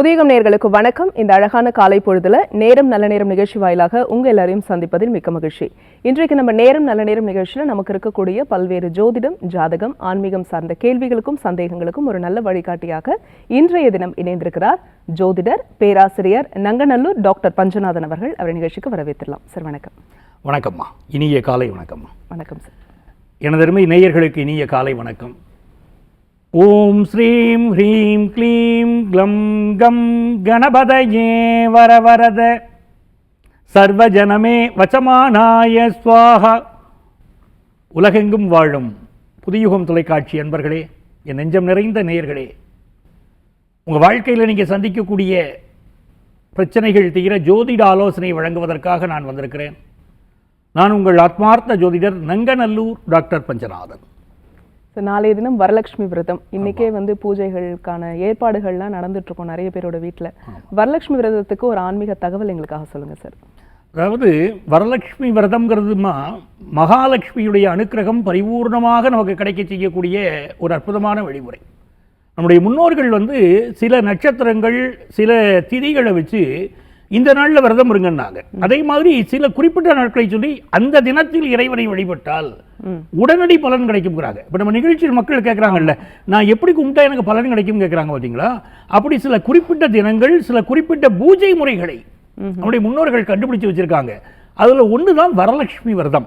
புதியகம் நேயர்களுக்கு வணக்கம். இந்த அழகான காலை பொழுதுல நேரம் நல்ல நேரம் நிகழ்ச்சி வாயிலாக உங்க எல்லாரையும் சந்திப்பதில் மிக்க மகிழ்ச்சி. இன்றைக்கு நம்ம நேரம் நல்ல நேரம் நிகழ்ச்சியில நமக்கு இருக்கக்கூடிய பல்வேறு ஜோதிடம், ஜாதகம், ஆன்மீகம் சார்ந்த கேள்விகளுக்கும் சந்தேகங்களுக்கும் ஒரு நல்ல வழிகாட்டியாக இன்றைய தினம் இணைந்திருக்கிறார் ஜோதிடர், பேராசிரியர் நங்கநல்லூர் டாக்டர் பஞ்சநாதன் அவர்கள். அவர் நிகழ்ச்சிக்கு வரவேற்றலாம். சார் வணக்கம். வணக்கம்மா, இனிய காலை வணக்கம்மா. வணக்கம் சார். எனதருமை நேயர்களுக்கு இனிய காலை வணக்கம். ஓம் ஸ்ரீம் ஹ்ரீம் க்ளீம் க்ளம் கம் கணபதயே வரவரத சர்வஜனமே வசமானாய ஸ்வாஹா. உலகெங்கும் வாழும் புதியுகம் தொலைக்காட்சி அன்பர்களே, என் நெஞ்சம் நிறைந்த நேயர்களே, உங்கள் வாழ்க்கையில் நீங்கள் சந்திக்கக்கூடிய பிரச்சனைகள் தீர ஜோதிட ஆலோசனை வழங்குவதற்காக நான் வந்திருக்கிறேன். நான் உங்கள் ஆத்மார்த்த ஜோதிடர் நங்கநல்லூர் டாக்டர் பஞ்சநாதன். நாளைய தினம் வரலட்சுமி விரதம். இன்னைக்கே பூஜைகளுக்கான ஏற்பாடுகள்லாம் நடந்துட்டு இருக்கோம் நிறைய பேரோட வீட்டில். வரலட்சுமி விரதத்துக்கு ஒரு ஆன்மீக தகவல் எங்களுக்காக சொல்லுங்க சார். அதாவது வரலட்சுமி விரதம்ங்கிறதுமா மகாலட்சுமியுடைய அனுக்கிரகம் பரிபூர்ணமாக நமக்கு கிடைக்க செய்யக்கூடிய ஒரு அற்புதமான வழிமுறை. நம்முடைய முன்னோர்கள் சில நட்சத்திரங்கள், சில திதிகளை வச்சு இந்த நாளில் விரதம் இருங்கன்னாங்க. அதே மாதிரி சில குறிப்பிட்ட நாட்களை சொல்லி அந்த தினத்தில் இறைவனை வழிபட்டால் உடனடி பலன் கிடைக்கும்ங்கிறாங்க. இப்போ நம்ம நிகழ்ச்சியில் மக்கள் கேட்குறாங்கல்ல, நான் எப்படி கும்பிட்டா எனக்கு பலன் கிடைக்கும் கேட்குறாங்க பார்த்தீங்களா. அப்படி சில குறிப்பிட்ட தினங்கள், சில குறிப்பிட்ட பூஜை முறைகளை நம்முடைய முன்னோர்கள் கண்டுபிடிச்சு வச்சிருக்காங்க. அதில் ஒன்று தான் வரலட்சுமி விரதம்.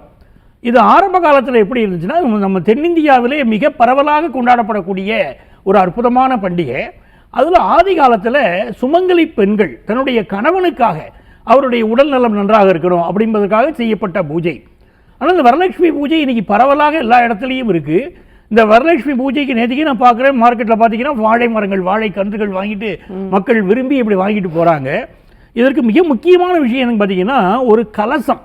இது ஆரம்ப காலத்தில் எப்படி இருந்துச்சுன்னா, நம்ம தென்னிந்தியாவிலே மிக பரவலாக கொண்டாடப்படக்கூடிய ஒரு அற்புதமான பண்டிகை. அதில் ஆதி காலத்தில் சுமங்கலி பெண்கள் தன்னுடைய கணவனுக்காக அவருடைய உடல் நலம் நன்றாக இருக்கணும் அப்படிஎன்பதற்காக செய்யப்பட்ட பூஜை. ஆனால் இந்த வரலட்சுமி பூஜை இன்னைக்கு பரவலாக எல்லா இடத்துலையும் இருக்குது. இந்த வரலட்சுமி பூஜைக்கு நேற்றுக்கு நான் பார்க்குறேன், மார்க்கெட்டில் பார்த்தீங்கன்னா வாழை மரங்கள், வாழை கன்றுகள் வாங்கிட்டு மக்கள் விரும்பி இப்படி வாங்கிட்டு போகிறாங்க. இதற்கு மிக முக்கியமான விஷயம் என்னன்னு பார்த்தீங்கன்னா, ஒரு கலசம்.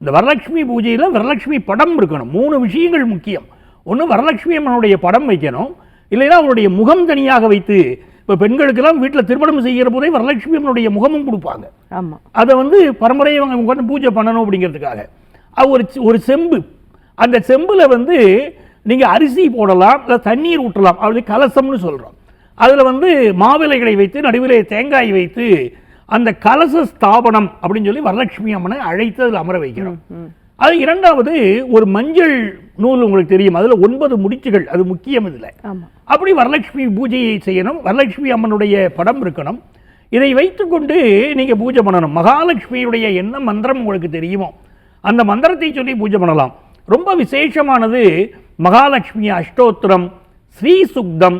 இந்த வரலட்சுமி பூஜையில் வரலட்சுமி படம் இருக்கணும். 3 விஷயங்கள் முக்கியம். ஒன்று, வரலட்சுமி அம்மனுடைய படம் வைக்கணும். இல்லைன்னா அவருடைய முகம் தனியாக வைத்து, இப்போ பெண்களுக்கெல்லாம் வீட்டில் திருமணம் செய்கிற போதே வரலட்சுமி அம்மனுடைய முகமும் கொடுப்பாங்க. ஆமாம், அதை பரம்பரையை அவங்க பூஜை பண்ணணும் அப்படிங்கிறதுக்காக. அது ஒரு செம்பு. அந்த செம்பில் நீங்கள் அரிசி போடலாம், இல்லை தண்ணீர் ஊற்றலாம். அது கலசம்னு சொல்கிறோம். அதில் மாவிலைகளை வைத்து நடுவிலே தேங்காய் வைத்து அந்த கலச ஸ்தாபனம் அப்படின்னு சொல்லி வரலட்சுமி அம்மனை அழைத்து அதில் அமர வைக்கிறோம். அது இரண்டாவது, ஒரு மஞ்சள் நூல் உங்களுக்கு தெரியும், அதில் 9 முடிச்சுகள், அது முக்கியம். இதில் அப்படி வரலட்சுமி பூஜையை செய்யணும். வரலட்சுமி அம்மனுடைய படம் இருக்கணும். இதை வைத்துக்கொண்டு நீங்கள் பூஜை பண்ணணும். மகாலட்சுமியுடைய என்ன மந்திரம் உங்களுக்கு தெரியுமோ அந்த மந்திரத்தை சொல்லி பூஜை பண்ணலாம். ரொம்ப விசேஷமானது மகாலட்சுமி அஷ்டோத்திரம், ஸ்ரீ சுக்தம்,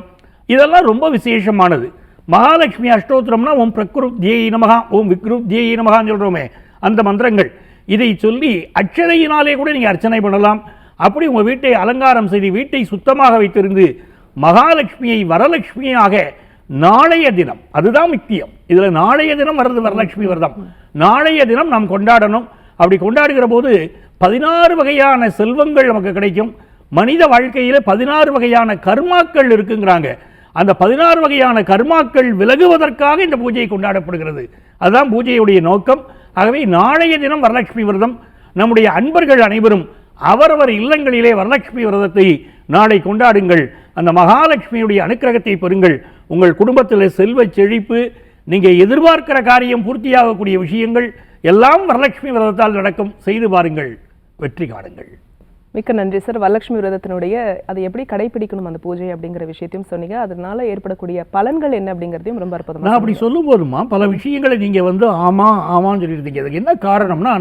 இதெல்லாம் ரொம்ப விசேஷமானது. மகாலட்சுமி அஷ்டோத்திரம்னா ஓம் பிரகிருத்யை நமகா, ஓம் விக்ருத்யை நமகான்னு சொல்கிறோமே, அந்த மந்திரங்கள். இதை சொல்லி அட்சதையினாலே கூட நீங்கள் அர்ச்சனை பண்ணலாம். அப்படி உங்கள் வீட்டை அலங்காரம் செய்து வீட்டை சுத்தமாக வைத்திருந்து மகாலட்சுமியை வரலட்சுமியாக நாளைய தினம், அதுதான் முக்கியம். இதில் நாளைய தினம் வர்றது வரலட்சுமி விரதம். நாளைய தினம் நாம் கொண்டாடணும். அப்படி கொண்டாடுகிற போது 16 வகையான செல்வங்கள் நமக்கு கிடைக்கும். மனித வாழ்க்கையில் 16 வகையான கர்மாக்கள் இருக்குங்கிறாங்க. அந்த 16 வகையான கர்மாக்கள் விலகுவதற்காக இந்த பூஜை கொண்டாடப்படுகிறது. அதுதான் பூஜையுடைய நோக்கம். ஆகவே நாளைய தினம் வரலட்சுமி விரதம். நம்முடைய அன்பர்கள் அனைவரும் அவரவர் இல்லங்களிலே வரலட்சுமி விரதத்தை நாளை கொண்டாடுங்கள். அந்த மகாலட்சுமியுடைய அனுக்கிரகத்தை பெறுங்கள். உங்கள் குடும்பத்தில் செல்வ செழிப்பு, நீங்கள் எதிர்பார்க்கிற காரியம் பூர்த்தியாகக்கூடிய விஷயங்கள் எல்லாம் வரலட்சுமி விரதத்தால் நடக்கும். செய்து பாருங்கள், வெற்றி காணுங்கள். மிக்க நன்றி சார். வரலட்சுமி விரதத்தினுடைய அதை எப்படி கடைபிடிக்கணும் அந்த பூஜை அப்படிங்கிற விஷயத்தையும் சொன்னீங்க. அதனால ஏற்படக்கூடிய பலன்கள் என்ன அப்படிங்கிறதையும் ரொம்ப அற்புதமாக. நான் அப்படி சொல்லும் போதுமா பல விஷயங்களை நீங்கள் ஆமான்னு சொல்லியிருந்தீங்க. அதுக்கு என்ன காரணம்னா,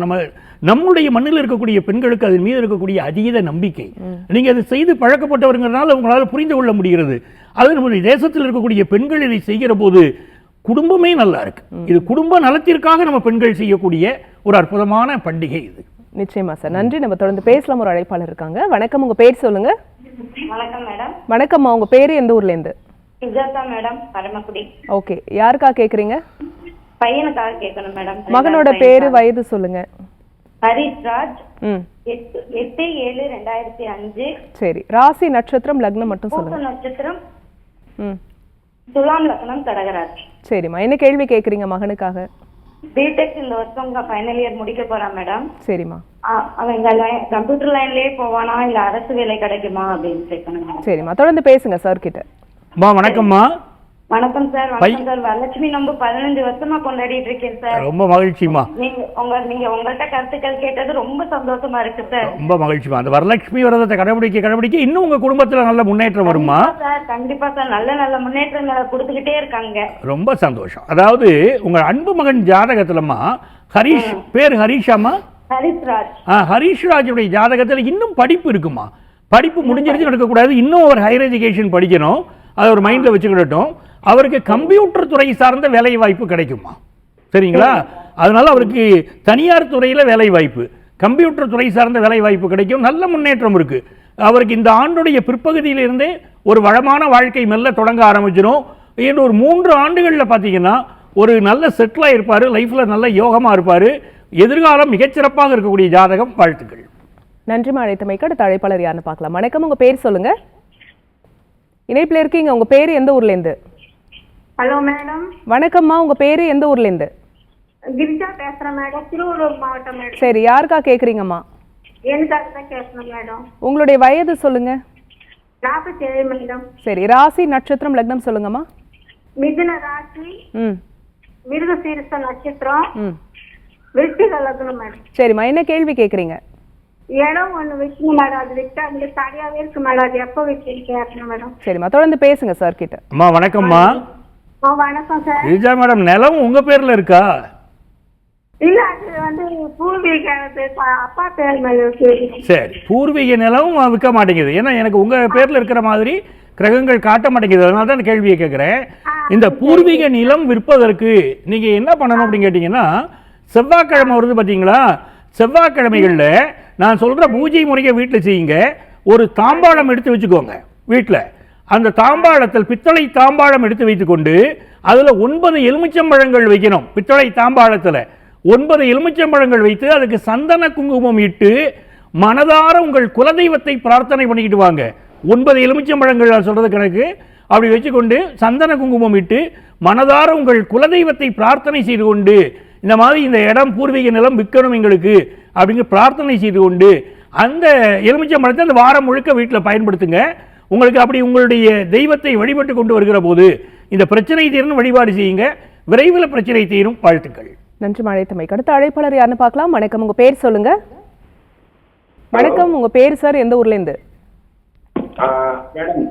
நம்முடைய மண்ணில் இருக்கக்கூடிய பெண்களுக்கு அதன் மீது இருக்கக்கூடிய அதீத நம்பிக்கை. நீங்கள் அதை செய்து பழக்கப்பட்டவர்களால் உங்களால் புரிந்து கொள்ள முடிகிறது. அது நம்முடைய தேசத்தில் இருக்கக்கூடிய பெண்கள் இதை செய்கிற போது குடும்பமே நல்லா இருக்கு. இது குடும்ப நலத்திற்காக நம்ம பெண்கள் செய்யக்கூடிய ஒரு அற்புதமான பண்டிகை இது. நிச்சயமா சார், நன்றி. நம்ம தொடர்ந்து பேசலாம். ஒரு அழைப்பாளர் இருக்காங்க. வணக்கம், உங்க பேர் சொல்லுங்க. வணக்கம் மேடம். வணக்கம்மா, உங்க பேரு எந்த ஊர்ல இருந்து? சுஜாதா மேடம், பரமக்குடி. ஓகே, யாருக்கா கேக்குறீங்க? பையனுக்காக கேட்கணும் மேடம். மகனோட பேரு, வயது சொல்லுங்க. ஹரிஷ்ராஜ். 8/7/2005. சரி, ராசி, நட்சத்திரம், லக்னம் மட்டும் சொல்லுங்க. நட்சத்திரம் துலாம், லக்னம் கடகராஜ். சரிம்மா, என்ன கேள்வி கேக்குறீங்க மகனுக்காக? பிடெக் இந்த வருஷம் ஃபைனல் இயர் முடிக்க போறான் மேடம். சரிம்மா. அவன் கம்ப்யூட்டர் லைன்லயே போவானா இல்ல அரசு வேலை கிடைக்குமா அப்படின்னு கேட்கணும். சரிம்மா, தொடர்ந்து பேசுங்க சார் கிட்ட. வணக்கம்மா. வணக்கம் சார். வணக்கம் சார். வரலட்சுமி நோன்பு 15 வருஷமா கொண்டாடிட்டு இருக்கேன் சார். ரொம்ப மகிழ்ச்சிமா. நீங்க உங்கள்ட்ட கருத்துக்கள் கேட்டது ரொம்ப சந்தோஷமா இருக்கு சார். ரொம்ப மகிழ்ச்சிமா. அந்த வரலட்சுமி விரதத்தை கடைபிடிக்க இன்னும் உங்க குடும்பத்துல நல்ல முன்னேற்றம் வருமா சார்? கண்டிப்பா சார். நல்ல முன்னேற்றங்களை கொடுத்துக்கிட்டே இருக்காங்க. ரொம்ப சந்தோஷம். அதாவது உங்க அன்பு மகன் ஜாதகத்துலமா ஹரிஷ் பேர் ஹரிஷாமா? ஹரிஷ்ராஜ். ஹரிஷ் ராஜுடைய ஜாதகத்துல இன்னும் படிப்பு இருக்குமா? படிப்பு முடிஞ்சிருச்சு நடக்கக்கூடாது, இன்னும் ஒரு ஹையர் எஜுகேஷன் படிக்கணும், அதை ஒரு மைண்ட்ல வச்சுக்கிட்டோம். அவருக்கு கம்ப்யூட்டர் துறை சார்ந்த வேலை வாய்ப்பு கிடைக்குமா? சரிங்களா? அதனால அவருக்கு தனியார் துறையில் வேலை வாய்ப்பு, கம்ப்யூட்டர் துறை சார்ந்த வேலை வாய்ப்பு கிடைக்கும். நல்ல முன்னேற்றம் இருக்கு அவருக்கு. இந்த ஆண்டுடைய பிற்பகுதியிலிருந்தே ஒரு வளமான வாழ்க்கை மெல்ல தொடங்க ஆரம்பிச்சிடும். இன்னும் ஒரு 3 ஆண்டுகளில் பார்த்தீங்கன்னா ஒரு நல்ல செட்டிலாக இருப்பார், லைஃப்பில் நல்ல யோகமாக இருப்பார். எதிர்காலம் மிகச்சிறப்பாக இருக்கக்கூடிய ஜாதகம். வாழ்த்துக்கள். நன்றி அழைத்தமைக்கு. அடுத்த அழைப்பாளர் யாருன்னு பார்க்கலாம். வணக்கம், உங்க பேர் சொல்லுங்க. இணைப்பில் இருக்கீங்க. உங்க பேர் எந்த ஊர்ல இருந்து? Hello madam. வணக்கம்மா, உங்க பேரு எந்த ஊர்ல இருந்து? கிரிஜா பேசுறேன் மேடம், திருவள்ளூர் மாவட்டம் மேடம். சரி, யாருக்கா கேக்குறீங்கம்மா? எனக்காக தான் பேசணும் மேடம். உங்களுடைய வயது சொல்லுங்க. 47 மேடம். சரி, ராசி நட்சத்திரம் லக்னம் சொல்லுங்கம்மா. மிதுன ராசி, மிருகசீரிஷ நட்சத்திரம், விருச்சிக லக்னம் மேடம். சரிம்மா, என்ன கேள்வி கேக்குறீங்க? இடம் ஒண்ணு வைக்கணும் மேடம், அது விட்டா அங்க தனியாவே இருக்கு மேடம், அது எப்போ வைக்கணும் கேட்கணும் மேடம். சரிம்மா, தொடர்ந்து பேசுங்க சார் கிட்ட. அம்மா வணக்கம்மா. வணக்கம் சார். கிரிஜா மேடம், நிலம் உங்க பேர்ல இருக்கா? இல்ல, அது பூர்வீக அப்பா பேர் மேல இருக்கு. சரி, பூர்வீக நிலம் விற்க மாட்டேங்குது. ஏன்னா எனக்கு உங்க பேர்ல இருக்கிற மாதிரி கிரகங்கள் காட்ட மாட்டேங்குது, அதனால தான் கேள்வியை கேட்கிறேன். இந்த பூர்வீக நிலம் விற்பதற்கு நீங்க என்ன பண்ணணும் அப்படின்னு கேட்டீங்கன்னா, செவ்வாய்க்கிழமை வருது பார்த்தீங்களா, செவ்வாய்க்கிழமைகளில் நான் சொல்ற பூஜை முறையை வீட்டில் செய்யுங்க. ஒரு தாம்பாளம் எடுத்து வச்சுக்கோங்க வீட்டில். அந்த தாம்பாளத்தில் பித்தளை தாம்பாளம் எடுத்து வைத்துக்கொண்டு அதில் 9 எலுமிச்சம்பழங்கள் வைக்கணும். பித்தளை தாம்பாளத்தில் 9 எலுமிச்சம்பழங்கள் வைத்து அதுக்கு சந்தன குங்குமம் இட்டு மனதார உங்கள் குலதெய்வத்தை பிரார்த்தனை பண்ணிக்கிட்டு வாங்க. 9 எலுமிச்சம்பழங்கள் நான் சொல்றது கணக்கு. அப்படி வச்சுக்கொண்டு சந்தன குங்குமம் இட்டு மனதார உங்கள் குலதெய்வத்தை பிரார்த்தனை செய்து கொண்டு, இந்த மாதிரி இந்த இடம் பூர்வீக நிலம் விற்கணும் எங்களுக்கு அப்படிங்கிற பிரார்த்தனை செய்து கொண்டு அந்த எலுமிச்சம்பழத்தை அந்த வாரம் முழுக்க வீட்டில் பயன்படுத்துங்க. உங்களுக்கு அப்படி உங்களுடைய தெய்வத்தை வழிபட்டு கொண்டு வருகிற போது இந்த பிரச்சனை தீரும் வழிபாடு செய்யுங்க, விரைவில் பிரச்சனை தீரும். வாழ்த்துக்கள். நன்றி அழைத்தமைக்கு. அடுத்த அழைப்பாளர் யாருன்னு பார்க்கலாம். வணக்கம், உங்க பேர் சொல்லுங்க. வணக்கம், உங்க பேர் சார் எந்த ஊர்ல இருந்து? மேடம்,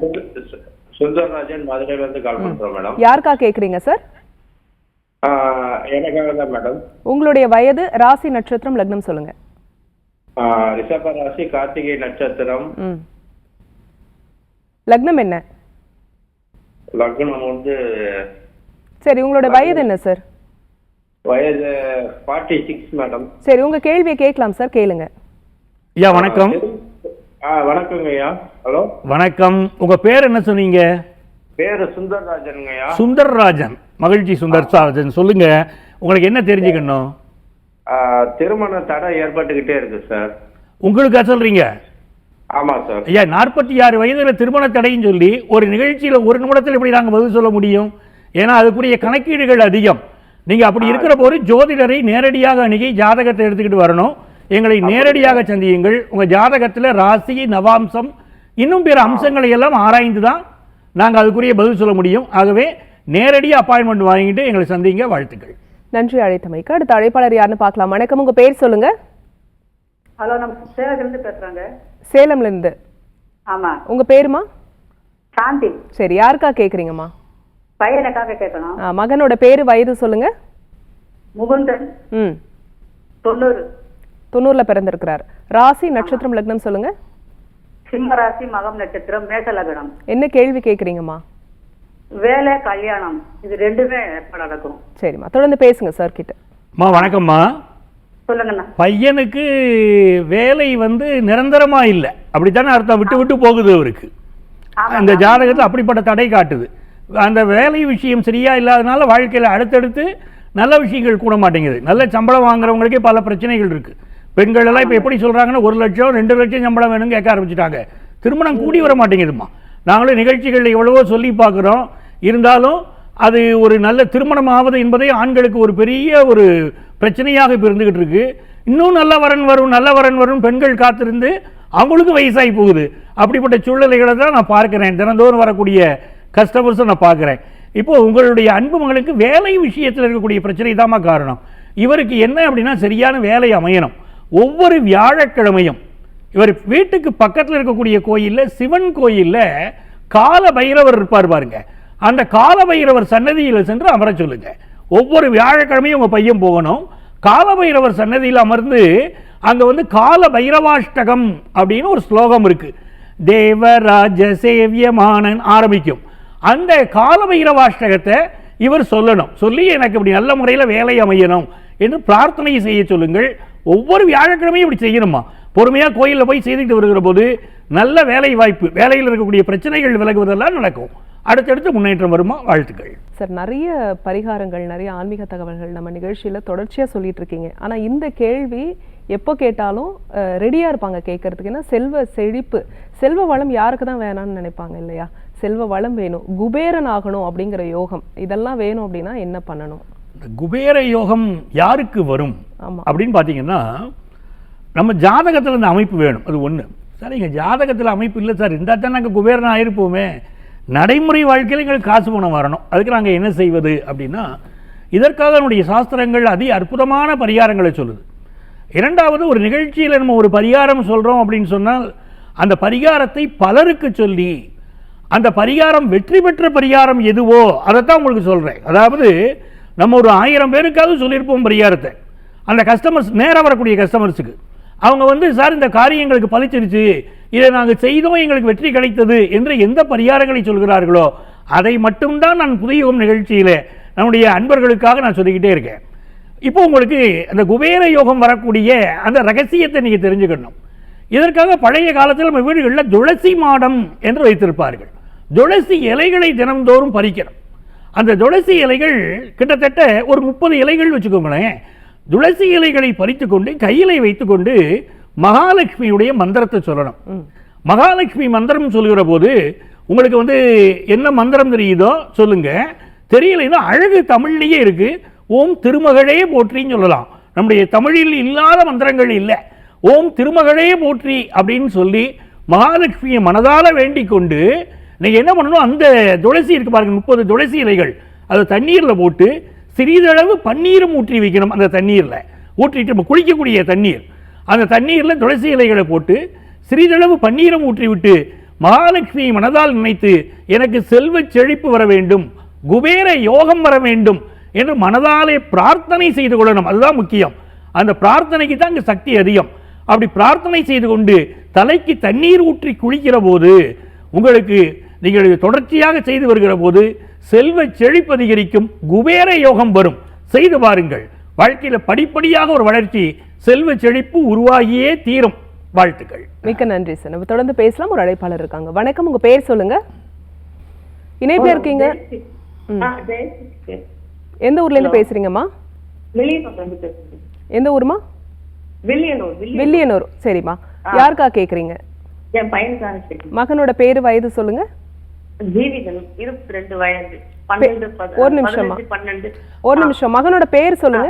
சுந்தரராஜன் மதுரையில இருந்து கால் பண்றோம் மேடம். யாருக்கா கேக்குறீங்க சார்? எனக்காக தான் மேடம். உங்களுடைய வயது, ராசி நட்சத்திரம் லக்னம் சொல்லுங்க. ரிஷப ராசி, கார்த்திகை நட்சத்திரம். லக்னம் என்ன? லக்னம் சரி, உங்களோட வயது என்ன சார்? வயது 46 மேடம். சரி, உங்க கேள்வியை கேட்கலாம் சார், கேளுங்க. ஐயா வணக்கம். வணக்கங்க ஐயா. ஹலோ வணக்கம். உங்க பேர் என்ன சொன்னீங்க? பேரு சுந்தரராஜனுங்க ஐயா. சுந்தரராஜன். மகிழ்ச்சி சுந்தரராஜன். சொல்லுங்க, உங்களுக்கு என்ன தெரிஞ்சுக்கணும்? திருமண தடை ஏற்பட்டுக்கிட்டே இருக்கு சார். உங்களுக்கு சொல்றீங்க? ஆமா சார். ஐயா, 46 வயதுல திருமண தடைன்னு சொல்லி ஒரு நிகழ்ச்சியில ஒரு நிமிடத்தில் எப்படி நாங்கள் பதில் சொல்ல முடியும்? ஏன்னா அதுக்குரிய கணக்கீடுகள் அதிகம். நீங்க அப்படி இருக்கிற போது ஜோதிடரை நேரடியாக அணுகி ஜாதகத்தை எடுத்துக்கிட்டு வரணும். எங்களை நேரடியாக சந்தியுங்கள். உங்க ஜாதகத்தில் ராசி, நவாம்சம், இன்னும் பிற அம்சங்களை எல்லாம் ஆராய்ந்து தான் நாங்கள் அதுக்குரிய பதில் சொல்ல முடியும். ஆகவே நேரடியாக அப்பாயின்மெண்ட் வாங்கிட்டு எங்களை சந்திங்க. வாழ்த்துக்கள். நன்றி அழைத்தமைக்கு. அடுத்த அழைப்பாளர் யாருன்னு பார்க்கலாம். வணக்கம், உங்க பேர் சொல்லுங்க. ஹலோ, நம்ம சேலத்திலிருந்து பேசுறாங்க. சேலம்ல இருந்து? ஆமா. உங்க பேருமா? சாந்தி. சரி, யாருக்கா கேக்குறீங்கம்மா? பையனுக்காக கேட்கணும். மகனோட பேரு, வயது சொல்லுங்க. முகுந்தன். 90ல பிறந்திருக்கிறார். ராசி நட்சத்திரம் லக்னம் சொல்லுங்க. சிம்ம ராசி, மகம் நட்சத்திரம், மேஷ லக்னம். என்ன கேள்வி கேக்குறீங்கம்மா? வேலை, கல்யாணம், இது ரெண்டுமே எப்ப நடக்கும்? சரிம்மா, தொடர்ந்து பேசுங்க சார் கிட்ட. வணக்கம்மா. சொல்லுங்கண்ணா. பையனுக்கு வேலை நிரந்தரமா இல்லை, அப்படித்தானே அர்த்தம்? விட்டு விட்டு போகுது அவருக்கு. அந்த ஜாதகத்தில் அப்படிப்பட்ட தடை காட்டுது. அந்த வேலை விஷயம் சரியா இல்லாதனால வாழ்க்கையில் அடுத்தடுத்து நல்ல விஷயங்கள் கூட மாட்டேங்குது. நல்ல சம்பளம் வாங்குறவங்களுக்கே பல பிரச்சனைகள் இருக்கு. பெண்கள் எல்லாம் இப்போ எப்படி சொல்றாங்கன்னா 1 லட்சம் 2 லட்சம் சம்பளம் வேணும்னு கேட்க ஆரம்பிச்சுட்டாங்க. திருமணம் கூடி வர மாட்டேங்குதுமா. நாங்களும் நிகழ்ச்சிகளில் எவ்வளவோ சொல்லி பார்க்குறோம். இருந்தாலும் அது ஒரு நல்ல திருமணம் ஆவது என்பதை ஆண்களுக்கு ஒரு பெரிய ஒரு பிரச்சனையாக இப்போ இருந்துகிட்டு இருக்கு. இன்னும் நல்ல வரன் வரும், நல்ல வரன் வரும் பெண்கள் காத்திருந்து அவங்களுக்கு வயசாகி போகுது. அப்படிப்பட்ட சூழ்நிலைகளை தான் நான் பார்க்கிறேன். தினந்தோறும் வரக்கூடிய கஸ்டமர்ஸும் நான் பார்க்குறேன். இப்போ உங்களுடைய அன்பு மகளுக்கு வேலை விஷயத்தில் இருக்கக்கூடிய பிரச்சனை தாம்மா காரணம். இவருக்கு என்ன அப்படின்னா சரியான வேலை அமையணும். ஒவ்வொரு வியாழக்கிழமையும் இவர் வீட்டுக்கு பக்கத்தில் இருக்கக்கூடிய கோயிலில், சிவன் கோயிலில் கால பைரவர் இருப்பார் பாருங்க, அந்த கால பைரவர் சன்னதியில் சென்று அமர சொல்லுங்க. ஒவ்வொரு வியாழக்கிழமையும் உங்கள் பையன் போகணும். கால பைரவர் சன்னதியில் அமர்ந்து அங்கே வந்து கால பைரவாஷ்டகம் அப்படின்னு ஒரு ஸ்லோகம் இருக்கு. தேவராஜ சேவியமானன் ஆரம்பிக்கும். அந்த கால பைரவாஷ்டகத்தை இவர் சொல்லணும். சொல்லி எனக்கு இப்படி நல்ல முறையில் வேலை அமையணும் என்று பிரார்த்தனை செய்ய சொல்லுங்கள். ஒவ்வொரு வியாழக்கிழமையும் இப்படி செய்யணுமா. பொறுமையாக கோயிலில் போய் செய்துக்கிட்டு வருகிற போது நல்ல வேலை வாய்ப்பு, வேலையில் இருக்கக்கூடிய பிரச்சனைகள் விலகுவதெல்லாம் நடக்கும். அடுத்தடுத்து முன்னேற்றம் வருமா. வாழ்த்துக்கள் சார். நிறைய பரிகாரங்கள், நிறைய ஆன்மீக தகவல்கள் நம்ம நிகழ்ச்சியில் தொடர்ச்சியாக சொல்லிட்டு இருக்கீங்க. ஆனால் இந்த கேள்வி எப்போ கேட்டாலும் ரெடியாக இருப்பாங்க கேட்கறதுக்கு. ஏன்னா செல்வ செழிப்பு, செல்வ வளம் யாருக்கு தான் வேணாம்னு நினைப்பாங்க இல்லையா? செல்வ வளம் வேணும், குபேரன் ஆகணும் அப்படிங்கிற யோகம், இதெல்லாம் வேணும் அப்படின்னா என்ன பண்ணணும்? குபேர யோகம் யாருக்கு வரும் அப்படின்னு பார்த்தீங்கன்னா, நம்ம ஜாதகத்தில் இந்த அமைப்பு வேணும். அது ஒன்று. சார் எங்கள் ஜாதகத்தில் அமைப்பு இல்லை சார், இருந்தால் தான் நாங்கள் குபேரன் ஆகிருப்போமே. நடைமுறை வாழ்க்கையில் எங்களுக்கு காசு பணம் வரணும். அதுக்கு நாங்கள் என்ன செய்வது அப்படின்னா, இதற்காக நம்முடைய சாஸ்திரங்கள் அதி அற்புதமான பரிகாரங்களை சொல்லுது. இரண்டாவது, ஒரு நிகழ்ச்சியில் நம்ம ஒரு பரிகாரம் சொல்கிறோம் அப்படின்னு சொன்னால் அந்த பரிகாரத்தை பலருக்கு சொல்லி அந்த பரிகாரம் வெற்றி பெற்ற பரிகாரம் எதுவோ அதைத்தான் உங்களுக்கு சொல்கிறேன். அதாவது நம்ம ஒரு 1000 பேருக்காவது சொல்லியிருப்போம் பரிகாரத்தை. அந்த கஸ்டமர்ஸ், நேராக வரக்கூடிய கஸ்டமர்ஸுக்கு அவங்க வந்து சார் இந்த காரியங்களுக்கு பலிச்சிருச்சு, இதை நாங்கள் செய்தோம், எங்களுக்கு வெற்றி கிடைத்தது என்று எந்த பரிகாரங்களை சொல்கிறார்களோ அதை மட்டும்தான் நான் புதியுகம் நிகழ்ச்சியில் நம்முடைய அன்பர்களுக்காக நான் சொல்லிக்கிட்டே இருக்கேன். இப்போ உங்களுக்கு அந்த குபேர யோகம் வரக்கூடிய அந்த ரகசியத்தை நீங்கள் தெரிஞ்சுக்கணும். இதற்காக பழைய காலத்தில் நம்ம வீடுகளில் துளசி மாடம் என்று வைத்திருப்பார்கள். துளசி இலைகளை தினந்தோறும் பறிக்கணும். அந்த துளசி இலைகள் கிட்டத்தட்ட ஒரு 30 இலைகள் வச்சுக்கோங்களேன். துளசி இலைகளை பறித்து கொண்டு கையிலை வைத்துக்கொண்டு மகாலட்சுமியுடைய மந்திரத்தை சொல்லணும். மகாலட்சுமி மந்திரம் சொல்லுகிற போது உங்களுக்கு வந்து என்ன மந்திரம் தெரியுதோ சொல்லுங்க. தெரியலைன்னா அழகு தமிழ்லேயே இருக்கு, ஓம் திருமகளே போற்றின்னு சொல்லலாம். நம்முடைய தமிழில் இல்லாத மந்திரங்கள் இல்லை. ஓம் திருமகளே போற்றி அப்படின்னு சொல்லி மகாலட்சுமியை மனதால வேண்டிக் கொண்டு நீங்கள் என்ன பண்ணணும், அந்த துளசி இருக்கு பாருங்க, 30 துளசி இலைகள் அதை தண்ணீரில் போட்டு சிறிதளவு பன்னீரும் ஊற்றி வைக்கணும். அந்த தண்ணீரில் ஊற்றிட்டு நம்ம குளிக்கக்கூடிய தண்ணீர், அந்த தண்ணீரில் துளசி இலைகளை போட்டு சிறிதளவு பன்னீரும் ஊற்றி விட்டு மகாலட்சுமியை மனதால் நினைத்து எனக்கு செல்வ செழிப்பு வர வேண்டும், குபேர யோகம் வர வேண்டும் என்று மனதாலே பிரார்த்தனை செய்து கொள்ளணும். அதுதான் முக்கியம். அந்த பிரார்த்தனைக்கு தான் அங்கே சக்தி அதிகம். அப்படி பிரார்த்தனை செய்து கொண்டு தலைக்கு தண்ணீர் ஊற்றி குளிக்கிற போது உங்களுக்கு நீங்கள் தொடர்ச்சியாக செய்து வருகிற போது செல்வ செழிப்பு அதிகரிக்கும், குபேர யோகம் வரும். செய்து பாருங்கள். வாழ்க்கையில் படிப்படியாக ஒரு வளர்ச்சி, செல்வ செழிப்பு உருவாகியே தீரும். வாழ்த்துக்கள். மிக்க நன்றி சார். நம்ம தொடர்ந்து பேசலாம். ஒரு அழைப்பாளர் இருக்காங்க. வணக்கம், உங்க பேர் சொல்லுங்க. இணைப்பில் இருக்கீங்க. எந்த ஊர்ல இருந்து பேசுறீங்கம்மா? எந்த ஊருமா? வில்லியனூர். சரிம்மா, யாருக்கா கேக்குறீங்க? என் பையனுக்காக. மகனோட பேரு, வயது சொல்லுங்க. ஜீவிதன், 22 வயது. 12 ஒரு நிமிஷமா, 12. ஒரு நிமிஷம். மகனோட பேர் சொல்லுங்க.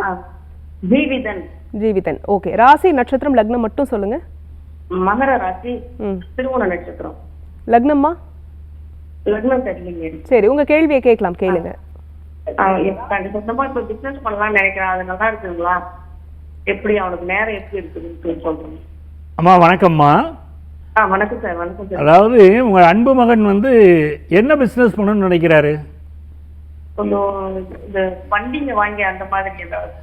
ஜீவிதன். ஜீவிதன். ஓகே. ராசி, நட்சத்திரம், லக்னம் மட்டும் சொல்லுங்க. மகர ராசி, திருவோண நட்சத்திரம். லக்னம்மா? லக்னம் தெரியலங்க. சரி, உங்க கேள்வியை கேட்கலாம், கேளுங்க. சொந்தமா இப்ப பிசினஸ் பண்ணலாம்னு நினைக்கிறேன். அது நல்லா இருக்குங்களா? எப்படி அவனுக்கு நேரம் எப்படி இருக்குதுன்னு சொல்றேன். அம்மா வணக்கம்மா. வணக்கம் சார். வணக்கம் சார். அதாவது உங்க அன்பு மகன் வந்து என்ன பிசினஸ் பண்ணணும்னு நினைக்கிறாரு? கொஞ்சம் இந்த வண்டிங்க வாங்கி அந்த மாதிரி ஏதாவது.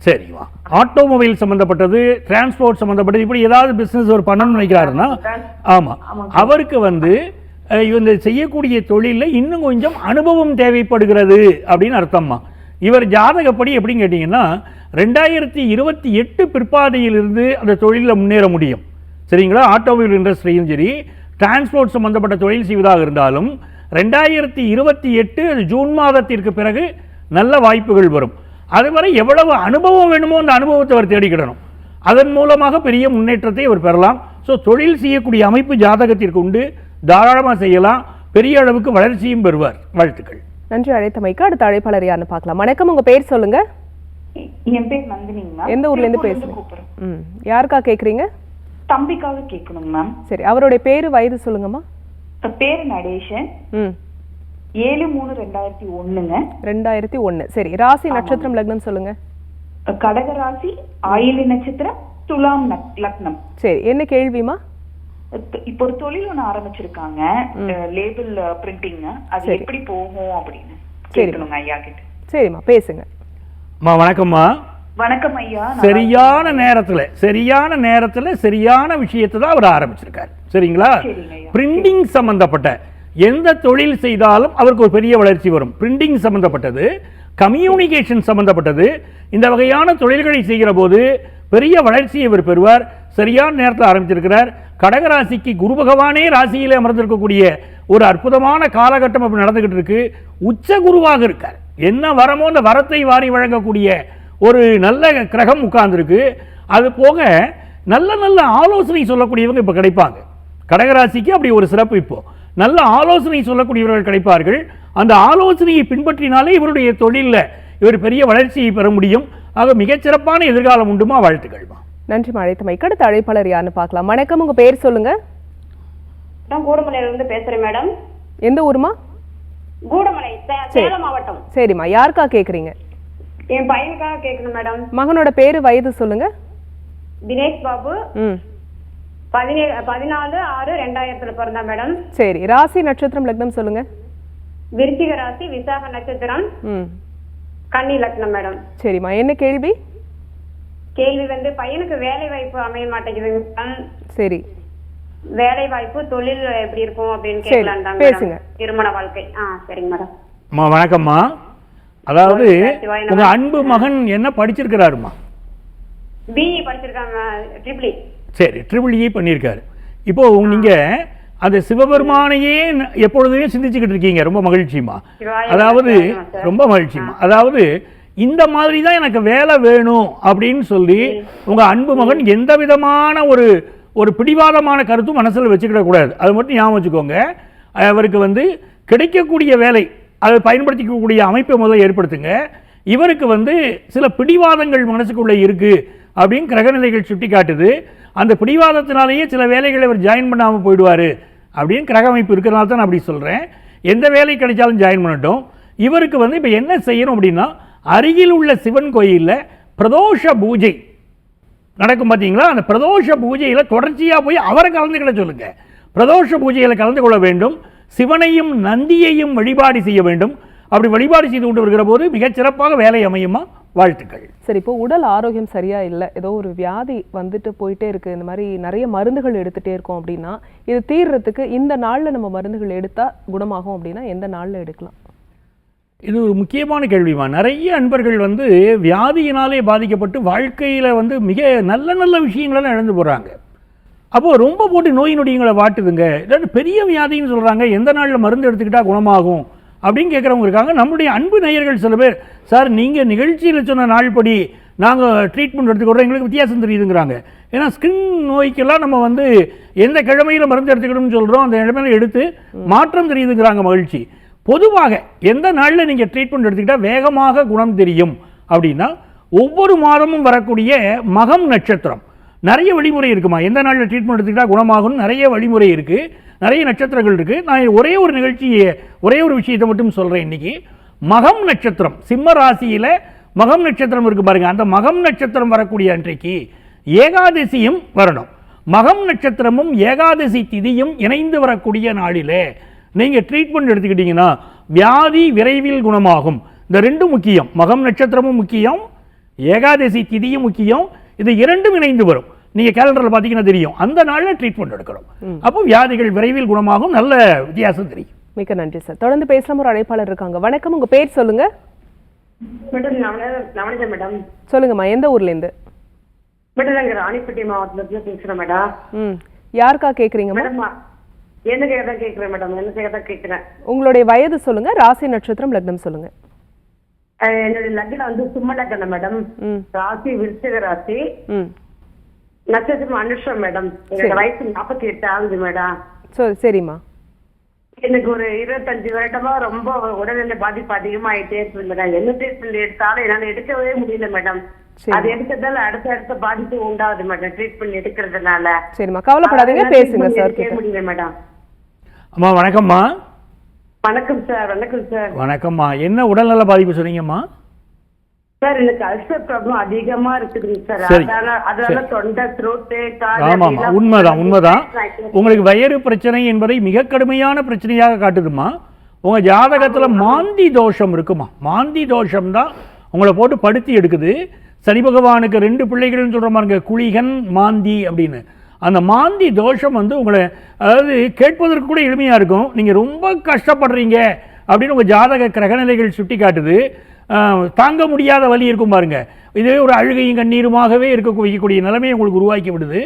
சரிம்மா, ஆட்டோமொபைல் சம்பந்தப்பட்டது, டிரான்ஸ்போர்ட் சம்பந்தப்பட்டது, இப்படி ஏதாவது பிசினஸ் ஒரு பண்ணணும்னு நினைக்கிறாருன்னா, ஆமா, அவருக்கு வந்து இவங்க செய்யக்கூடிய தொழிலில் இன்னும் கொஞ்சம் அனுபவம் தேவைப்படுகிறது அப்படின்னு அர்த்தம்மா. இவர் ஜாதகப்படி எப்படின்னு கேட்டிங்கன்னா 2028 பிற்பாதையிலிருந்து அந்த தொழிலில் முன்னேற முடியும். சரிங்களா? ஆட்டோமொபைல் இண்டஸ்ட்ரியும் சரி, டிரான்ஸ்போர்ட் சம்பந்தப்பட்ட தொழில் செய்வதாக இருந்தாலும் 2028 ஜூன் மாதத்திற்கு பிறகு நல்ல வாய்ப்புகள் வரும். அதுவரை எவ்வளவு அனுபவம் வேணுமோ அந்த அனுபவத்தை அவர் தேடிக்கிடணும். அதன் மூலமாக பெரிய முன்னேற்றத்தை அவர் பெறலாம். ஸோ தொழில் செய்யக்கூடிய அமைப்பு ஜாதகத்திற்கு உண்டு, தாராளமாக செய்யலாம், பெரிய அளவுக்கு வளர்ச்சியும் பெறுவார். வாழ்த்துக்கள். நன்றி அழைத்தமைக்கு. அடுத்த அழைப்பாளர் யாருன்னு பார்க்கலாம். வணக்கம், உங்க பேர் சொல்லுங்க. என் பேர் நந்தினிங்க. எந்த ஊர்ல இருந்து பேசுறீங்க? யாருக்கா கேக்குறீங்க? தம்பிக்காக கேட்கணும் மேம். சரி, அவருடைய பேரு, வயது சொல்லுங்கம்மா. பேரு நடேஷன். 7/3/2001ங்க. 2001. சரி, ராசி நட்சத்திரம் லக்னம் சொல்லுங்க. கடகராசி, ஆயிலி நட்சத்திரம், துலாம் லக்னம். சரி, என்ன கேள்விமா? இப்போ ஒரு தொழில் ஒண்ணு ஆரம்பிச்சிருக்காங்க, லேபிள் பிரிண்டிங். அது எப்படி போகும் அப்படின்னு கேட்கணுங்க ஐயா கிட்ட. சரிம்மா, பேசுங்க. அம்மா வணக்கம்மா. வணக்கம் ஐயா. சரியான நேரத்துல சரியான விஷயத்தை தான் அவர் ஆரம்பிச்சிருக்காரு. சரிங்களா? பிரிண்டிங் சம்பந்தப்பட்ட எந்த தொழில் செய்தாலும் அவருக்கு ஒரு பெரிய வளர்ச்சி வரும். பிரிண்டிங் சம்பந்தப்பட்டது, கம்யூனிகேஷன் சம்பந்தப்பட்டது, இந்த வகையான தொழில்களை செய்கிற போது பெரிய வளர்ச்சியை இவர் பெறுவார். சரியான நேரத்தில் ஆரம்பிச்சிருக்கிறார். கடகராசிக்கு குரு பகவானே ராசியிலே அமர்ந்திருக்கக்கூடிய ஒரு அற்புதமான காலகட்டம் அப்படி நடந்துகிட்டு இருக்கு. உச்ச குருவாக இருக்கார். என்ன வரமோ அந்த வரத்தை வாரி வழங்கக்கூடிய ஒரு நல்ல கிரகம் உட்கார்ந்துருக்கு. அது போக நல்ல நல்ல ஆலோசனை சொல்லக்கூடியவங்க இப்போ கிடைப்பாங்க. கடகராசிக்கு அப்படி ஒரு சிறப்பு. இப்போ நல்ல ஆலோசனை சொல்லக்கூடியவர்கள் கிடைப்பார்கள். அந்த ஆலோசனையை பின்பற்றினாலே இவருடைய தொழிலில் இவர் பெரிய வளர்ச்சியை பெற முடியும். ஆக மிகச்சிறப்பான எதிர்காலம் உண்டுமா. வாழ்த்துக்கள்மா. நன்றி அழைத்தமைக்கு. அடுத்த அழைப்பாளர் யாருன்னு பார்க்கலாம். வணக்கம், உங்க பேர் சொல்லுங்க. கூடமலையில இருந்து பேசுறேன் மேடம். எந்த ஊருமா? கூடமலை, சேலம் மாவட்டம். சரிம்மா, யாருக்கா கேக்குறீங்க? என் பையனுக்காக கேட்கணும் மேடம். மகனோட பேரு, வயது சொல்லுங்க. தினேஷ் பாபு. 14/6/2000 பிறந்தா மேடம். சரி, ராசி நட்சத்திரம் லக்னம் சொல்லுங்க. விருச்சிக ராசி, விசாக நட்சத்திரம், கன்னி லக்னம் மேடம். சரிம்மா, என்ன கேள்வி? கேள்வி பையனுக்கு வேலை வாய்ப்பு அமைய மாட்டேங்குது மேடம். சரி, வேலை வாய்ப்பு, தொழில் எப்படி இருக்கும் அப்படின்னு கேட்கலாம் தான் பேசுங்க. திருமண வாழ்க்கை. சரிங்க மேடம். அம்மா வணக்கம்மா. அதாவது உங்க அன்பு மகன் என்ன படிச்சிருக்கிறாருமா? பிஇ படிச்சிருக்காங்க, ட்ரிபிள் இ. சரி, ட்ரிபிள் இ பண்ணியிருக்காரு. இப்போ நீங்க அந்த சிவபெருமானையே எப்பொழுதுமே சிந்திச்சுக்கிட்டு இருக்கீங்க. ரொம்ப மகிழ்ச்சிமா. அதாவது ரொம்ப மகிழ்ச்சிமா. அதாவது இந்த மாதிரி தான் எனக்கு வேலை வேணும் அப்படின்னு சொல்லி உங்க அன்பு மகன் எந்த விதமான ஒரு பிடிவாதமான கருத்தும் மனசில் வச்சுக்கிட கூடாது. அது மட்டும் ஞாபகம் வச்சுக்கோங்க. அவருக்கு கிடைக்கக்கூடிய வேலை அதை பயன்படுத்திக்கக்கூடிய அமைப்பை முதல்ல ஏற்படுத்துங்க. இவருக்கு சில பிடிவாதங்கள் மனசுக்குள்ளே இருக்குது அப்படின்னு கிரகநிலைகள் சுட்டி காட்டுது. அந்த பிடிவாதத்தினாலேயே சில வேலைகளை அவர் ஜாயின் பண்ணாமல் போயிடுவார் அப்படின்னு கிரக அமைப்பு இருக்கிறனால தான் நான் அப்படி சொல்கிறேன். எந்த வேலை கிடைச்சாலும் ஜாயின் பண்ணட்டும். இவருக்கு இப்போ என்ன செய்யணும் அப்படின்னா, அருகில் உள்ள சிவன் கோயிலில் பிரதோஷ பூஜை நடக்கும் பார்த்தீங்களா, அந்த பிரதோஷ பூஜையில் தொடர்ச்சியாக போய் அவரை கலந்துக்கிட சொல்லுங்கள். பிரதோஷ பூஜையில் கலந்து கொள்ள வேண்டும். சிவனையும் நந்தியையும் வழிபாடு செய்ய வேண்டும். அப்படி வழிபாடு செய்து கொண்டு வருகிற போது மிகச்சிறப்பாக வேலை அமையுமா. வாழ்த்துக்கள். சரி, இப்போ உடல் ஆரோக்கியம் சரியா இல்லை, ஏதோ ஒரு வியாதி போயிட்டே இருக்கு, இந்த மாதிரி நிறைய மருந்துகள் எடுத்துட்டே இருக்கோம் அப்படின்னா, இது தீர்றதுக்கு இந்த நாள்ல நம்ம மருந்துகள் எடுத்தா குணமாகும் அப்படின்னா எந்த நாள்ல எடுக்கலாம்? இது ஒரு முக்கியமான கேள்விமா. நிறைய அன்பர்கள் வியாதியினாலே பாதிக்கப்பட்டு வாழ்க்கையில் மிக நல்ல நல்ல விஷயங்களெல்லாம் இழந்து போகிறாங்க. அப்போது ரொம்ப போட்டு நோய் நொடிங்களை வாட்டுதுங்க. இல்லாட்டி பெரிய வியாதின்னு சொல்கிறாங்க, எந்த நாளில் மருந்து எடுத்துக்கிட்டால் குணமாகும் அப்படின்னு கேட்குறவங்க இருக்காங்க. நம்முடைய அன்பு நேயர்கள் சில பேர், சார் நீங்கள் நிகழ்ச்சியில் சொன்ன நாள்படி நாங்கள் ட்ரீட்மெண்ட் எடுத்துக்கிறோம், எங்களுக்கு வித்தியாசம் தெரியுதுங்கிறாங்க. ஏன்னா ஸ்கின் நோய்க்கெல்லாம் நம்ம எந்த கிழமையில் மருந்து எடுத்துக்கணும்னு சொல்கிறோம், அந்த கிழமையில் எடுத்து மாற்றம் தெரியுதுங்கிறாங்க. மகிழ்ச்சி. பொதுவாக எந்த நாளில் நீங்கள் ட்ரீட்மெண்ட் எடுத்துக்கிட்டால் வேகமாக குணம் தெரியும் அப்படின்னா, ஒவ்வொரு மாதமும் வரக்கூடிய மகம் நட்சத்திரம் நிறைய வழிமுறை இருக்குமா. எந்த நாளில் ட்ரீட்மெண்ட் எடுத்துக்கிட்டால் குணமாகும்னு நிறைய வழிமுறை இருக்குது, நிறைய நட்சத்திரங்கள் இருக்குது. நான் ஒரே ஒரு நிகழ்ச்சியை ஒரே ஒரு விஷயத்தை மட்டும் சொல்கிறேன். இன்றைக்கி மகம் நட்சத்திரம், சிம்ம ராசியில் மகம் நட்சத்திரம் இருக்குது பாருங்கள். அந்த மகம் நட்சத்திரம் வரக்கூடிய அன்றைக்கு ஏகாதசியும் வரணும். மகம் நட்சத்திரமும் ஏகாதசி திதியும் இணைந்து வரக்கூடிய நாளிலே நீங்கள் ட்ரீட்மெண்ட் எடுத்துக்கிட்டிங்கன்னா வியாதி விரைவில் குணமாகும். இந்த ரெண்டும் முக்கியம். மகம் நட்சத்திரமும் முக்கியம், ஏகாதசி திதியும் முக்கியம். இது இரண்டும் இணைந்து வரும். நீங்கள் கேலண்டரில் பார்த்தீங்கன்னா தெரியும், அந்த நாளில் ட்ரீட்மெண்ட் எடுக்கிறோம். அப்போ வியாதிகள் விரைவில் குணமாகும். நல்ல வித்தியாசம் தெரியும். மிக்க நன்றி சார். தொடர்ந்து பேசலாம். ஒரு அழைப்பாளர் இருக்காங்க. வணக்கம், உங்கள் பேர் சொல்லுங்க. மேடம் சொல்லுங்கம்மா, எந்த ஊர்லேருந்து? மேடம் நாங்கள் ராணிப்பட்டி மாவட்டத்துல பேசுகிறோம் மேடம். யாருக்கா கேட்குறீங்க மேடம்? என்ன கேட்க கேட்குறேன் மேடம், என்ன கேட்க கேட்குறேன். உங்களுடைய வயது சொல்லுங்க, ராசி நட்சத்திரம் லக்னம் சொல்லுங்க. என்னுடைய லக்னம் சும்ம லக்னம் மேடம். ராசி விருச்சிக ராசி, நட்சத்திரம் அனுஷம் மேடம். என்னோட வயசு 48 ஆகுது மேடம். சரிம்மா. எனக்கு ஒரு 25 வருடமா ரொம்ப உடல்நிலை பாதிப்பு அதிகமாயிட்டே இருக்கு மேடம். என்ன ட்ரீட்மெண்ட் எடுத்தாலும் என்னால எடுக்கவே முடியல மேடம். அது எடுக்கிறதால அடுத்த பாதிப்பு உண்டாகுது மேடம் ட்ரீட்மெண்ட் எடுக்கிறதுனால. சரிம்மா, கவலைப்படாதீங்க, பேசுங்க சார். முடியல மேடம். அம்மா வணக்கம்மா. வணக்கம் சார். வணக்கம் சார். வணக்கம்மா. என்ன உடல்நல பாதிப்பு சொன்னீங்கம்மா? சார் எனக்கு அல்சர் ப்ராப்ளம் அதிகமா இருக்குதுங்க சார். சரி. அதனால தொண்டை, த்ரோட்டு, கால் ஆமாம்மா, உண்மைதான். உங்களுக்கு வயிறு பிரச்சனை என்பதை மிக கடுமையான பிரச்சனையாக காட்டுதுமா. உங்க ஜாதகத்துல மாந்தி தோஷம் இருக்குமா? மாந்தி தோஷம் தான் உங்களை போட்டு படுத்தி எடுக்குது. சனி பகவானுக்கு 2 பிள்ளைகள்னு சொல்ற மாதிரி குளிகன் மாந்தி அப்படின்னு. அந்த மாந்தி தோஷம் வந்து உங்களை, அதாவது கேட்பதற்கு கூட எளிமையாக இருக்கும், நீங்கள் ரொம்ப கஷ்டப்படுறீங்க அப்படின்னு உங்கள் ஜாதக கிரகநிலைகள் சுட்டி காட்டுது. தாங்க முடியாத வலி இருக்கும் பாருங்க, இதே ஒரு அழுகையும் கண்ணீருமாகவே இருக்கக்கூடிய நிலைமையை உங்களுக்கு உருவாக்கி விடுது.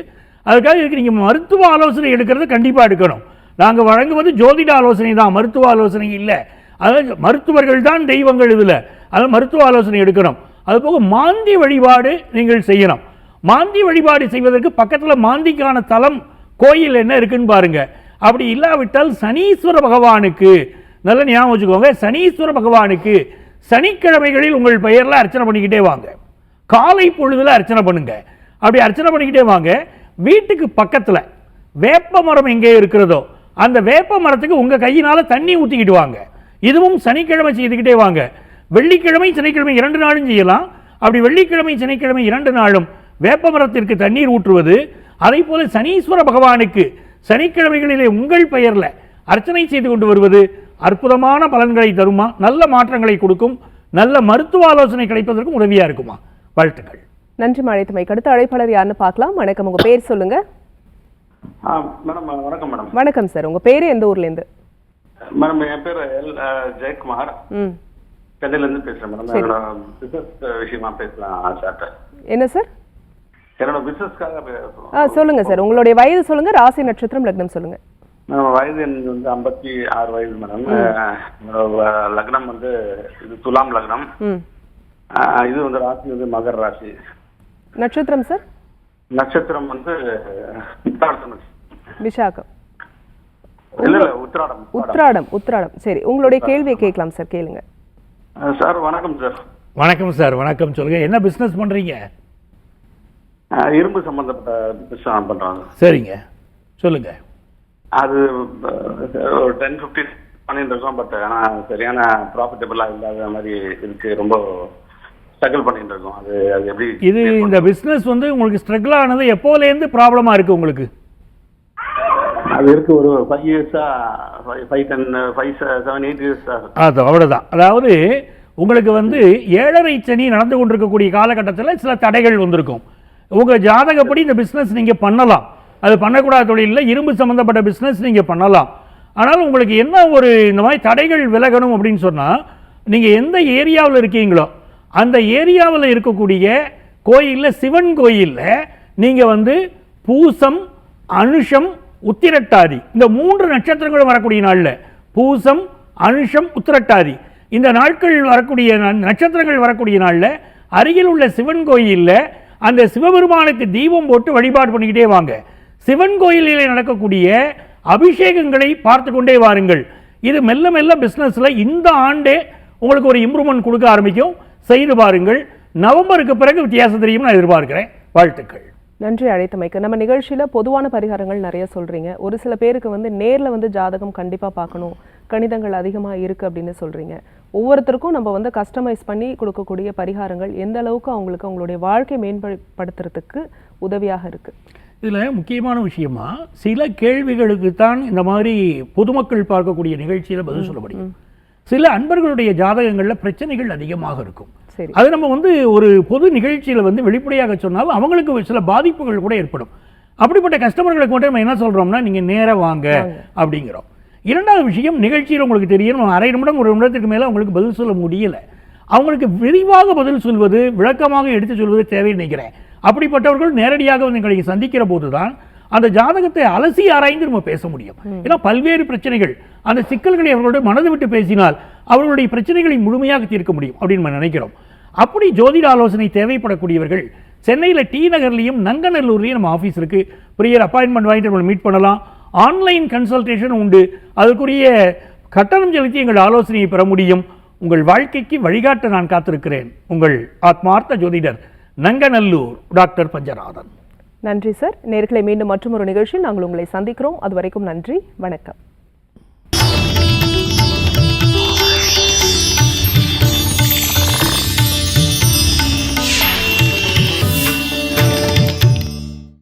அதுக்காக இதுக்கு நீங்கள் மருத்துவ ஆலோசனை எடுக்கிறது கண்டிப்பாக எடுக்கணும். நாங்கள் வழங்குவது ஜோதிட ஆலோசனை தான், மருத்துவ ஆலோசனை இல்லை. அதாவது மருத்துவர்கள் தான் தெய்வங்கள் இதில். அதாவது மருத்துவ ஆலோசனை எடுக்கணும். அதுபோக மாந்தி வழிபாடு நீங்கள் செய்யணும். மாந்தி வழிபாடு செய்வதற்கு பக்கத்தில் மாந்திக்கான தலம் கோயில் என்ன இருக்குன்னு பாருங்க. அப்படி இல்லாவிட்டால் சனீஸ்வர பகவானுக்கு, நல்ல ஞாபகம் வச்சுக்கோங்க, சனீஸ்வர பகவானுக்கு சனிக்கிழமைகளில் உங்கள் பெயரில் அர்ச்சனை பண்ணிக்கிட்டே வாங்க. காலை பொழுதுல அர்ச்சனை பண்ணுங்க. அப்படி அர்ச்சனை பண்ணிக்கிட்டே வாங்க. வீட்டுக்கு பக்கத்தில் வேப்ப மரம் எங்கே இருக்கிறதோ அந்த வேப்ப மரத்துக்கு உங்கள் கையினால் தண்ணி ஊற்றிக்கிட்டு வாங்க. இதுவும் சனிக்கிழமை செய்துக்கிட்டே வாங்க. வெள்ளிக்கிழமை சனிக்கிழமை 2 நாளும் செய்யலாம். அப்படி வெள்ளிக்கிழமை சனிக்கிழமை 2 நாளும் வேப்ப மரத்திற்கு தண்ணீர் ஊற்றுவது, அதே போல சனீஸ்வர பகவானுக்கு சனிக்கிழமைகளிலே உங்கள் பெயரில் அர்ச்சனை செய்து கொண்டு வருவது அற்புதமான பலன்களை தருமா, நல்ல மாற்றங்களை கொடுக்கும், நல்ல மருத்துவ ஆலோசனை கிடைப்பதற்கும் உதவியா இருக்குமா. வாழ்த்துக்கள். நன்றி மழைத்தமைக்கு. அடுத்த அழைப்பாளர் யாருன்னு பார்க்கலாம். வணக்கம், உங்க பேர் சொல்லுங்க. மேடம் வணக்கம். மேடம் வணக்கம் சார். உங்க பேரு எந்த ஊர்ல இருந்து? மேடம் என் பேர் ஜெயக்குமார். சென்னையில இருந்து பேசுறேன் மேடம். என்னோட பிசினஸ் விஷயமா பேசலாம் சார். என்ன சார்? என்னோட பிசினஸ்க்காக. சொல்லுங்க சார். உங்களுடைய வயது சொல்லுங்க, ராசி நட்சத்திரம் லக்னம் சொல்லுங்க. வயது எனக்கு வந்து 56 வயது மேடம். லக்னம் வந்து இது துலாம் லக்னம். இது வந்து ராசி வந்து மகர ராசி. நட்சத்திரம் சார்? நட்சத்திரம் வந்து விசாகம். இல்ல உத்திராடம். உத்திராடம். சரி, உங்களுடைய கேள்வியை கேட்கலாம் சார், கேளுங்க. சார் வணக்கம் சார். வணக்கம் சார். வணக்கம், சொல்லுங்க. என்ன பிசினஸ் பண்றீங்க? இரும்பு சம்பந்தப்பட்ட பிசினஸ் பண்றாங்க. சரிங்க, சொல்லுங்க. அது 10-15 பண்ணிட்டு இருக்கோம். பட் ஆனா சரியான ப்ராஃபிட்டபிளா இல்லாத மாதிரி இருக்கு. ரொம்ப ஸ்ட்ரகிள் பண்ணிட்டு இருக்கோம். அது எப்படி இது இந்த பிசினஸ் வந்து உங்களுக்கு ஸ்ட்ரகிள் ஆனது எப்போலேருந்து ப்ராப்ளமா இருக்கு உங்களுக்கு? அது இருக்கு ஒரு 5 இயர்ஸா, 5-7-8 இயர்ஸ். அது அவ்வளவுதான். அதாவது உங்களுக்கு வந்து 7.5 சனி நடந்து கொண்டிருக்கக்கூடிய காலகட்டத்தில் சில தடைகள் வந்திருக்கும். உங்க ஜாதகப்படி இந்த பிசினஸ் நீங்க பண்ணலாம். அது பண்ணக்கூடாத தொழிலில் இரும்பு சம்பந்தப்பட்ட பிசினஸ் நீங்க பண்ணலாம். ஆனால் உங்களுக்கு என்ன ஒரு இந்த மாதிரி தடைகள் விலகணும் அப்படின்னு சொன்னா, நீங்க எந்த ஏரியாவில் இருக்கீங்களோ அந்த ஏரியாவில் இருக்கக்கூடிய கோயிலில், சிவன் கோயிலில் நீங்க வந்து பூசம், அனுஷம், உத்திரட்டாதி இந்த 3 நட்சத்திரங்களும் வரக்கூடிய நாளில், பூசம், அனுஷம், உத்திரட்டாதி இந்த நாட்கள் வரக்கூடிய நட்சத்திரங்கள் வரக்கூடிய நாளில் அருகில் உள்ள சிவன் கோயிலில் அந்த சிவபெருமானுக்கு தீபம் போட்டு வழிபாடு பண்ணிக்கிட்டே வாங்க. சிவன் கோயிலிலே நடக்கக்கூடிய அபிஷேகங்களை பார்த்து கொண்டே வாருங்கள். இது மெல்ல மெல்ல பிஸ்னஸில் இந்த ஆண்டே உங்களுக்கு ஒரு இம்ப்ரூவ்மெண்ட் கொடுக்க ஆரம்பிக்கும். செய்து பாருங்கள். நவம்பருக்கு பிறகு வித்தியாசம் தெரியும் நான் எதிர்பார்க்கிறேன். வாழ்த்துக்கள். நன்றி அழைத்தமைக்கு. நம்ம நிகழ்ச்சியில் பொதுவான பரிகாரங்கள் நிறைய சொல்கிறீங்க. ஒரு சில பேருக்கு வந்து நேரில் வந்து ஜாதகம் கண்டிப்பாக பார்க்கணும், கணிதங்கள் அதிகமாக இருக்குது அப்படின்னு சொல்கிறீங்க. ஒவ்வொருத்தருக்கும் நம்ம வந்து கஸ்டமைஸ் பண்ணி கொடுக்கக்கூடிய பரிகாரங்கள் எந்த அளவுக்கு அவங்களுக்கு அவங்களுடைய வாழ்க்கை மேம்படுத்துறதுக்கு உதவியாக இருக்குது? இதில் முக்கியமான விஷயமா சில கேள்விகளுக்கு தான் இந்த மாதிரி பொதுமக்கள் பார்க்கக்கூடிய நிகழ்ச்சியில் பதில் சொல்ல முடியும். சில அன்பர்களுடைய ஜாதகங்களில் பிரச்சனைகள் அதிகமாக இருக்கும். அது நம்ம வந்து ஒரு பொது நிகழ்ச்சியில் வந்து வெளிப்படையாக சொன்னாலும் அவங்களுக்கு சில பாதிப்புகள் கூட ஏற்படும். அப்படிப்பட்ட கஸ்டமர்களுக்கு மட்டும் நம்ம என்ன சொல்கிறோம்னா, நீங்கள் நேராக வாங்க அப்படிங்கிறோம். இரண்டாவது விஷயம், நிகழ்ச்சியில் உங்களுக்கு தெரியும், 1/2 நிமிடம் 1 நிமிடத்துக்கு மேலே அவங்களுக்கு பதில் சொல்ல முடியலை. அவங்களுக்கு விரிவாக பதில் சொல்வது, விளக்கமாக எடுத்து சொல்வது தேவைன்னு நினைக்கிறேன். அப்படிப்பட்டவர்கள் நேரடியாக வந்து எங்களை சந்திக்கிற போது தான் அந்த ஜாதகத்தை அலசி ஆராய்ந்து நம்ம பேச முடியும். ஏன்னா பல்வேறு பிரச்சனைகள், அந்த சிக்கல்களை அவர்களோட மனது விட்டு பேசினால் அவர்களுடைய பிரச்சனைகளை முழுமையாக தீர்க்க முடியும் அப்படின்னு நம்ம நினைக்கிறோம். அப்படி ஜோதிட ஆலோசனை தேவைப்படக்கூடியவர்கள் சென்னையில் டி நகர்லையும் நங்கநல்லூர்லையும் நம்ம ஆஃபீஸ் இருக்கு. ப்ரியர் அப்பாயின்மெண்ட் வாங்கிட்டு நம்ம மீட் பண்ணலாம். ஆன்லைன் கன்சல்டேஷன் உண்டு. அதுக்குரிய கட்டணம் செலுத்தி எங்கள் ஆலோசனையை பெற முடியும். உங்கள் வாழ்க்கைக்கு வழிகாட்ட நான் காத்திருக்கிறேன். உங்கள் ஆத்மார்த்த ஜோதிடர் நங்கநல்லூர் டாக்டர் பஞ்சநாதன். நன்றி சார். நேர்களை மீண்டும் மற்றொரு நிகழ்ச்சியில் நாங்கள் உங்களை சந்திக்கிறோம். அது வரைக்கும் நன்றி, வணக்கம்.